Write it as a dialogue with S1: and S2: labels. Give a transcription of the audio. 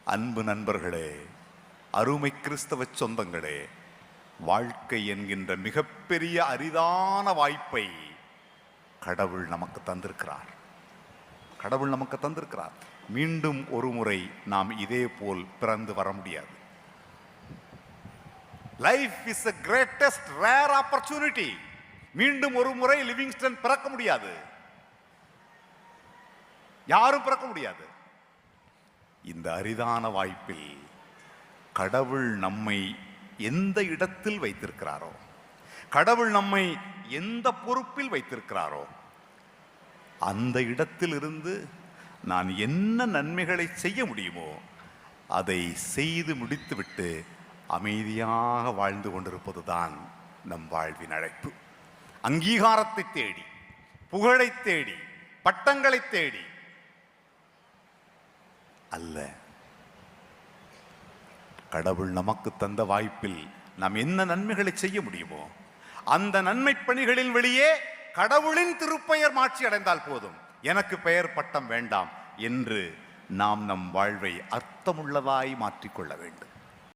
S1: அன்பு நண்பர்களே, அருமை கிறிஸ்தவ சொந்தங்களே, வாழ்க்கை என்கின்ற மிகப்பெரிய அரிதான வாய்ப்பை கடவுள் நமக்கு தந்திருக்கிறார். கடவுள் நமக்கு தந்திருக்கிறார். மீண்டும் ஒரு முறை நாம் இதே போல் பிறந்து வர முடியாது. Life is a greatest rare opportunity. மீண்டும் ஒரு முறை லிவிங்ஸ்டன் பிறக்க முடியாது. யாரும் பிறக்க முடியாது. இந்த அரிதான வாய்ப்பில் கடவுள் நம்மை எந்த இடத்தில் வைத்திருக்கிறாரோ, கடவுள் நம்மை எந்த பொறுப்பில் வைத்திருக்கிறாரோ, அந்த இடத்தில் இருந்து நான் என்ன நன்மைகளை செய்ய முடியுமோ அதை செய்து முடித்துவிட்டு அமைதியாக வாழ்ந்து கொண்டிருப்பதுதான் நம் வாழ்வின் அழைப்பு. அங்கீகாரத்தை தேடி, புகழை தேடி, பட்டங்களை தேடி அல்ல. கடவுள் நமக்கு தந்த வாய்ப்பில் நாம் என்ன நன்மைகளை செய்ய முடியுமோ அந்த நன்மை பணிகளின் வெளியே கடவுளின் திருப்பெயர் மாட்சி அடைந்தால் போதும், எனக்கு பெயர் பட்டம் வேண்டாம் என்று நாம் நம் வாழ்வை அர்த்தமுள்ளதாய் மாற்றிக்கொள்ள வேண்டும்.